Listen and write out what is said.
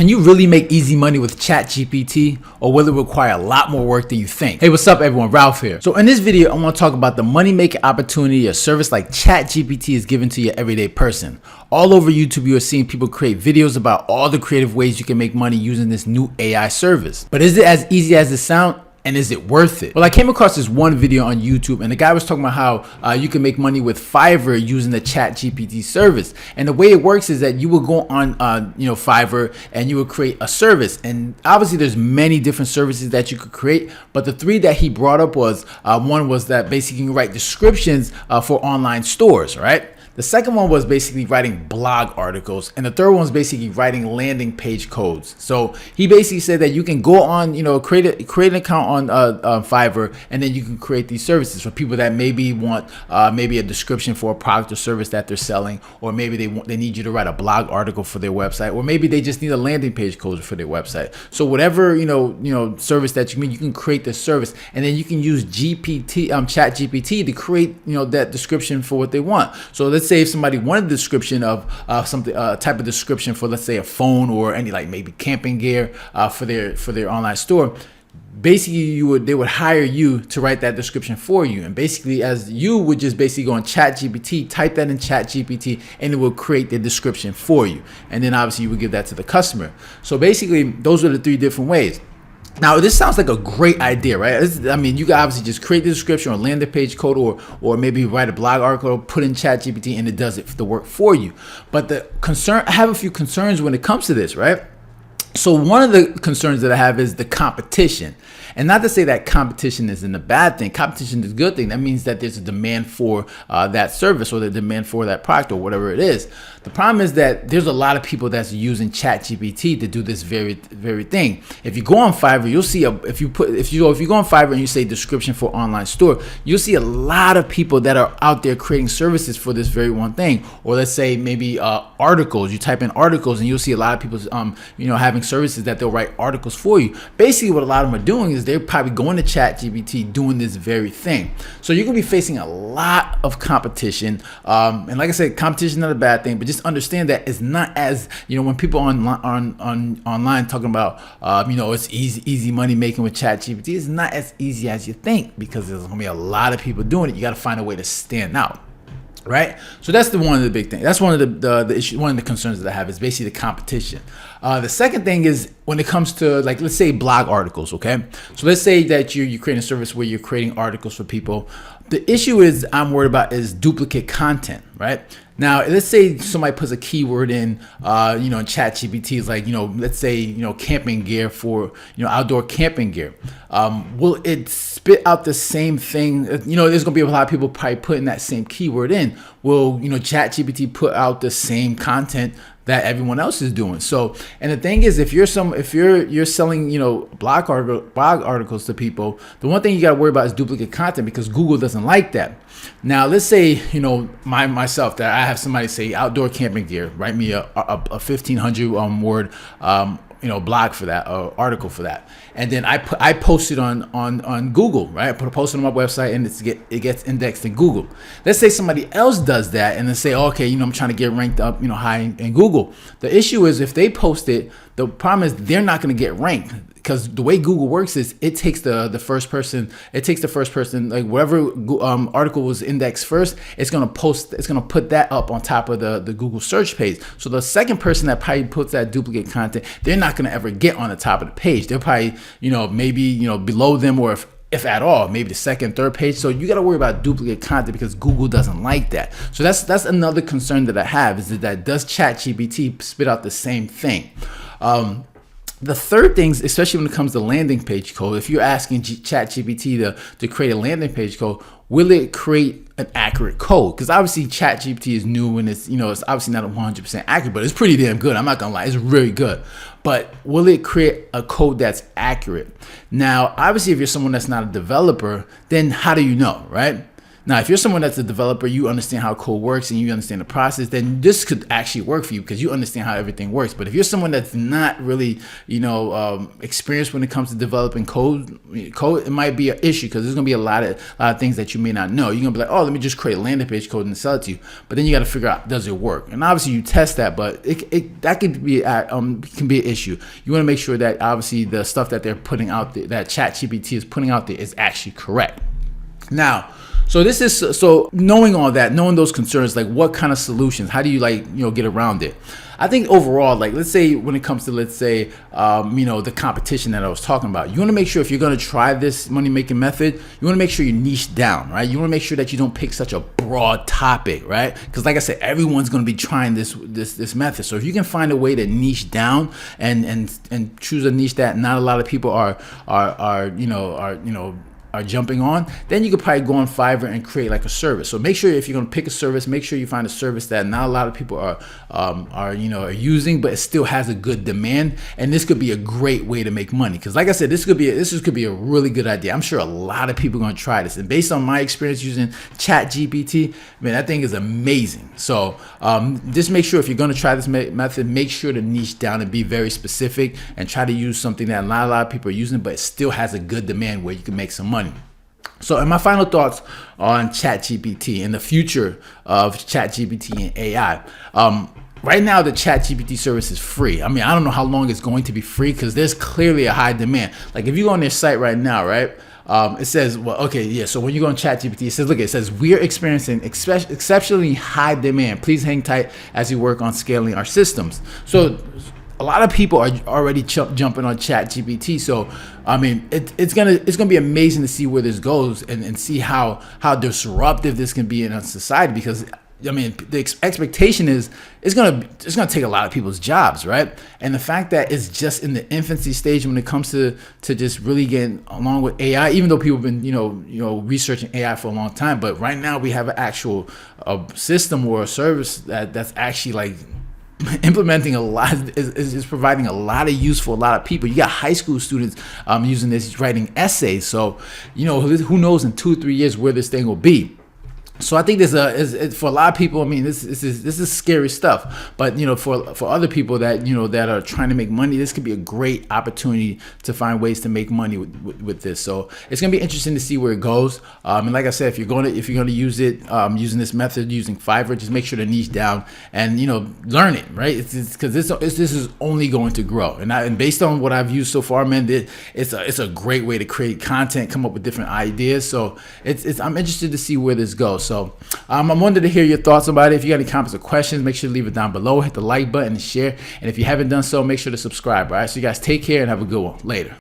Can you really make easy money with ChapGPT, or will it require a lot more work than you think? Hey, what's up everyone, Ralph here. So in this video, I want to talk about the money-making opportunity a service like ChapGPT is giving to your everyday person. All over YouTube, you are seeing people create videos about all the creative ways you can make money using this new AI service. But is it as easy as it sounds? And is it worth it? Well, I came across this one video on YouTube, and the guy was talking about how you can make money with Fiverr using the ChapGPT service. And the way it works is that you will go on, Fiverr, and you will create a service. And obviously, there's many different services that you could create. But the three that he brought up was one was that basically you can write descriptions for online stores, right? The second one was basically writing blog articles, and the third one was basically writing landing page codes. So he basically said that you can go on, create an account on Fiverr, and then you can create these services for people that maybe want maybe a description for a product or service that they're selling, or maybe they need you to write a blog article for their website, or maybe they just need a landing page code for their website. So whatever service that you can create this service, and then you can use ChatGPT to create that description for what they want. So let's say if somebody wanted a description of something, type of description for, let's say, a phone or any maybe camping gear for their online store, basically they would hire you to write that description for you. And basically, as you would just basically go on ChatGPT, type that in ChatGPT, and it will create the description for you. And then obviously you would give that to the customer. So basically, those are the three different ways. Now, this sounds like a great idea, right? You can obviously just create the description or landing page code, or maybe write a blog article, put in ChatGPT, and it does the work for you. But I have a few concerns when it comes to this, right? So one of the concerns that I have is the competition. And not to say that competition isn't a bad thing. Competition is a good thing. That means that there's a demand for that service, or the demand for that product, or whatever it is. The problem is that there's a lot of people that's using ChatGPT to do this very thing. If you go on Fiverr, you'll see if you go on Fiverr and you say description for online store, you'll see a lot of people that are out there creating services for this very one thing. Or let's say maybe articles. You type in articles, and you'll see a lot of people having services that they'll write articles for you. Basically, what a lot of them are doing is they're probably going to ChatGPT doing this very thing. So you're gonna be facing a lot of competition. And like I said, competition is not a bad thing, but just understand that it's not as when people online talking about it's easy money making with ChatGPT. It's not as easy as you think, because there's gonna be a lot of people doing it. You got to find a way to stand out. Right, so that's one of the big things. That's one of the issues. One of the concerns that I have is basically the competition. The second thing is when it comes to, let's say, blog articles. Okay, so let's say that you're creating a service where you're creating articles for people. The issue I'm worried about is duplicate content. Right now, let's say somebody puts a keyword in ChatGPT is let's say camping gear for outdoor camping gear. Will it spit out the same thing? There's gonna be a lot of people probably putting that same keyword in. Will ChatGPT put out the same content that everyone else is doing? So, and the thing is, if you're selling blog articles to people, the one thing you got to worry about is duplicate content, because Google doesn't like that. Now, let's say myself that I have somebody say outdoor camping gear, write me a 1,500 word blog for that, article for that, and then I post it on Google, right? I put a post on my website, and it gets indexed in Google. Let's say somebody else does that, and then say, okay, I'm trying to get ranked up, high in Google. The issue is, if they post it, the problem is they're not going to get ranked, because the way Google works is it takes the first person, like whatever article was indexed first, it's going to put that up on top of the Google search page. So the second person that probably puts that duplicate content, they're not going to ever get on the top of the page. They're probably, maybe, below them, or if at all, maybe the second, third page. So you got to worry about duplicate content, because Google doesn't like that. So that's another concern that I have, is that does ChatGPT spit out the same thing? The third thing, especially when it comes to landing page code, if you're asking ChatGPT to create a landing page code, will it create an accurate code? Because obviously ChatGPT is new, and it's obviously not 100% accurate, but it's pretty damn good. I'm not gonna lie, it's really good. But will it create a code that's accurate? Now, obviously, if you're someone that's not a developer, then how do you know, right? Now, if you're someone that's a developer, you understand how code works and you understand the process, then this could actually work for you because you understand how everything works. But if you're someone that's not really, experienced when it comes to developing code, it might be an issue because there's gonna be a lot of things that you may not know. You're gonna be like, oh, let me just create a landing page code and sell it to you. But then you got to figure out, does it work? And obviously you test that, but that could be can be an issue. You want to make sure that obviously the stuff that they're putting out there, that ChatGPT is putting out there, is actually correct. Now, so knowing all that, knowing those concerns, like what kind of solutions, how do you get around it? I think overall, like let's say when it comes to the competition that I was talking about, you want to make sure if you're going to try this money making method, you want to make sure you niche down, right? You want to make sure that you don't pick such a broad topic, right? Because like I said, everyone's going to be trying this method. So if you can find a way to niche down and choose a niche that not a lot of people are jumping on, then you could probably go on Fiverr and create like a service. So make sure if you're going to pick a service, make sure you find a service that not a lot of people are using, but it still has a good demand. And this could be a great way to make money. Because like I said, this could be a really good idea. I'm sure a lot of people are going to try this. And based on my experience using ChatGPT, man, that thing is amazing. So just make sure if you're going to try this method, make sure to niche down and be very specific and try to use something that not a lot of people are using, but it still has a good demand where you can make some money. So, and my final thoughts on ChatGPT and the future of ChatGPT and AI. Right now, the ChatGPT service is free. I mean, I don't know how long it's going to be free because there's clearly a high demand. Like if you go on their site right now, right? It says, so when you go on ChatGPT, it says, we're experiencing exceptionally high demand. Please hang tight as we work on scaling our systems. So a lot of people are already jumping on ChatGPT. So, I mean, it's gonna be amazing to see where this goes and see how disruptive this can be in our society. Because I mean, the expectation is it's gonna take a lot of people's jobs, right? And the fact that it's just in the infancy stage when it comes to just really getting along with AI, even though people have been researching AI for a long time, but right now we have an actual system or a service that's actually like implementing a lot, is providing a lot of use for a lot of people. You got high school students using this, writing essays. So who knows in 2-3 years where this thing will be. So I think there's for a lot of people. I mean, this is scary stuff. But for other people that that are trying to make money, this could be a great opportunity to find ways to make money with this. So it's gonna be interesting to see where it goes. And like I said, if you're gonna use it using this method, using Fiverr, just make sure to niche down and learn it, right? It's because this is only going to grow. And based on what I've used so far, man, it's a great way to create content, come up with different ideas. So I'm interested to see where this goes. So I wanted to hear your thoughts about it. If you got any comments or questions, make sure to leave it down below. Hit the like button and share. And if you haven't done so, make sure to subscribe. All right. So you guys take care and have a good one. Later.